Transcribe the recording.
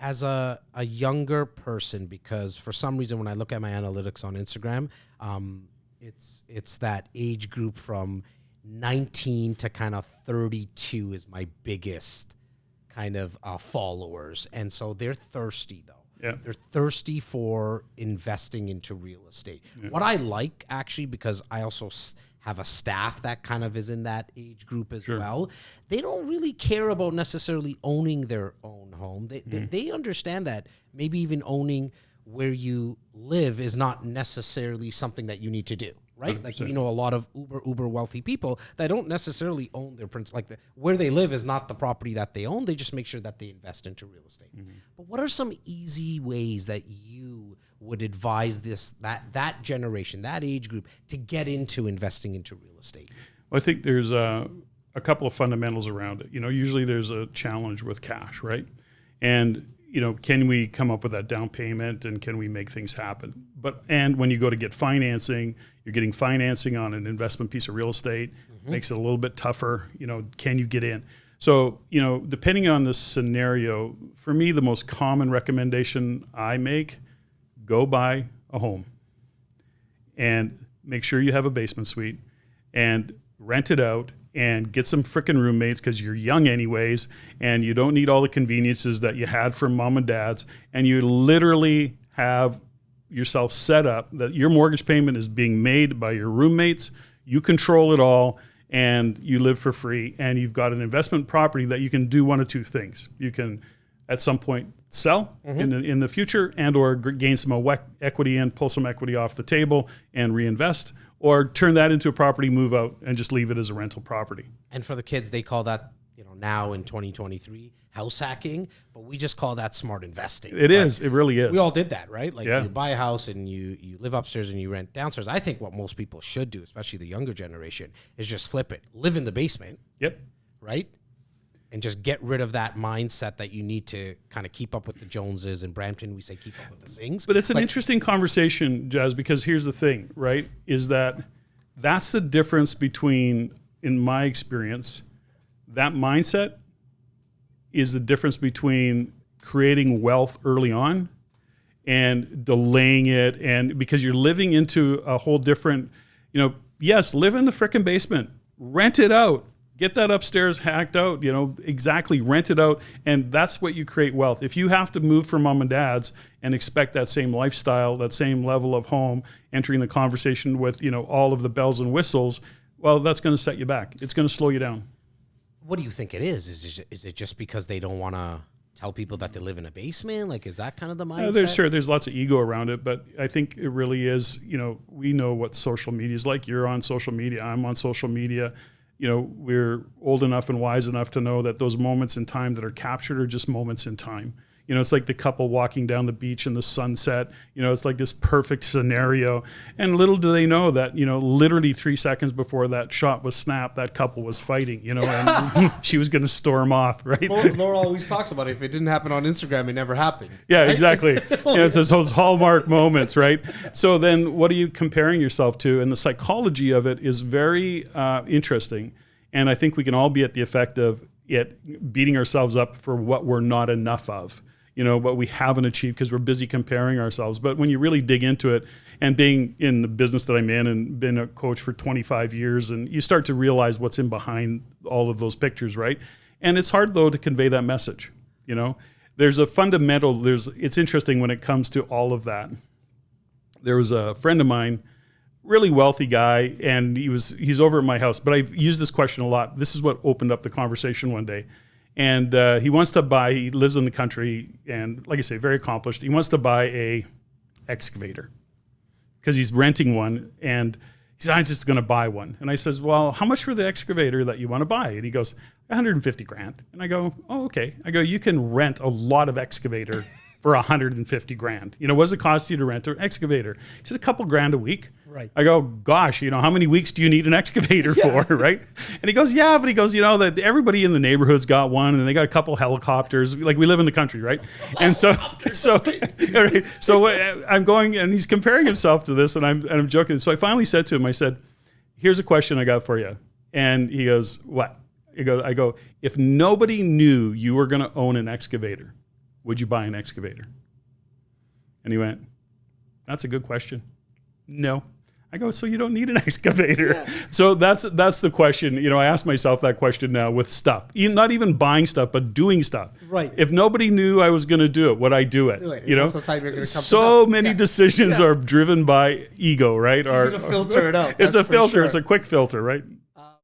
as a younger person, because for some reason when I look at my analytics on Instagram, it's that age group from 19 to kind of 32 is my biggest kind of followers. And so they're thirsty though. Yeah. They're thirsty for investing into real estate. Yeah. What I like actually, because I also have a staff that kind of is in that age group as well, they don't really care about necessarily owning their own home. They understand that maybe even owning where you live is not necessarily something that you need to do, right? 100%. Like, we know a lot of uber wealthy people that don't necessarily own their where they live is not the property that they own. They just make sure that they invest into real estate. Mm-hmm. But what are some easy ways that you would advise that generation, that age group, to get into investing into real estate? Well, I think there's a couple of fundamentals around it. Usually there's a challenge with cash, right? And can we come up with that down payment, and can we make things happen? And when you go to get financing, you're getting financing on an investment piece of real estate, makes it a little bit tougher. Can you get in? So, depending on the scenario, for me, the most common recommendation I make, go buy a home and make sure you have a basement suite and rent it out and get some frickin' roommates, because you're young anyways, and you don't need all the conveniences that you had from mom and dad's, and you literally have yourself set up that your mortgage payment is being made by your roommates, you control it all, and you live for free, and you've got an investment property that you can do one of two things. You can at some point sell in the future, and or gain some equity and pull some equity off the table and reinvest, or turn that into a property, move out, and just leave it as a rental property. And for the kids, they call that, now in 2023, house hacking, but we just call that smart investing. It is. It really is. We all did that, right? Like, you buy a house and you live upstairs and you rent downstairs. I think what most people should do, especially the younger generation, is just flip it. Live in the basement. Yep. Right? And just get rid of that mindset that you need to kind of keep up with the Joneses. In Brampton, we say keep up with the Sings. But it's an interesting conversation, Jazz, because here's the thing, right? Is that's the difference between, in my experience, that mindset is the difference between creating wealth early on and delaying it. And because you're living into a whole different, yes, live in the frickin' basement, rent it out. Get that upstairs hacked out, exactly, rent it out, and that's what you create wealth. If you have to move from mom and dad's and expect that same lifestyle, that same level of home, entering the conversation with, all of the bells and whistles, well, that's going to set you back. It's going to slow you down. What do you think it is? Is it just because they don't want to tell people that they live in a basement? Like, is that kind of the mindset? There's lots of ego around it, but I think it really is, we know what social media is like. You're on social media. I'm on social media. We're old enough and wise enough to know that those moments in time that are captured are just moments in time. It's like the couple walking down the beach in the sunset. It's like this perfect scenario. And little do they know that, literally 3 seconds before that shot was snapped, that couple was fighting, and she was going to storm off, right? Laura always talks about it. If it didn't happen on Instagram, it never happened. Yeah, right? Exactly. It's those hallmark moments, right? So then what are you comparing yourself to? And the psychology of it is very interesting. And I think we can all be at the effect of it beating ourselves up for what we're not enough of. What we haven't achieved because we're busy comparing ourselves. But when you really dig into it, and being in the business that I'm in and been a coach for 25 years, and you start to realize what's in behind all of those pictures, right? And it's hard, though, to convey that message. There's a fundamental, it's interesting when it comes to all of that. There was a friend of mine, really wealthy guy, and he's over at my house, but I've used this question a lot. This is what opened up the conversation one day. And he lives in the country, and like I say, very accomplished. He wants to buy a excavator because he's renting one, and he said, I'm just going to buy one. And I says, well, how much for the excavator that you want to buy? And he goes, 150 grand. And I go, oh, okay. I go, you can rent a lot of excavator for 150 grand. What does it cost you to rent an excavator? He says, a couple grand a week. Right. I go, gosh, how many weeks do you need an excavator for, right? And he goes, yeah, but he goes, that everybody in the neighborhood's got one, and they got a couple helicopters. Like, we live in the country, right? And so I'm going, and he's comparing himself to this, and I'm joking. So I finally said to him, I said, here's a question I got for you. And he goes, what? I go, if nobody knew you were going to own an excavator, would you buy an excavator? And he went, that's a good question. No. I go, so you don't need an excavator. Yeah. So that's the question. You know, I ask myself that question now with stuff. Not even buying stuff, but doing stuff. Right. If nobody knew I was going to do it, would I do it? You know, so many decisions are driven by ego, right? Easy to filter it out. It's a filter. Sure. It's a quick filter, right?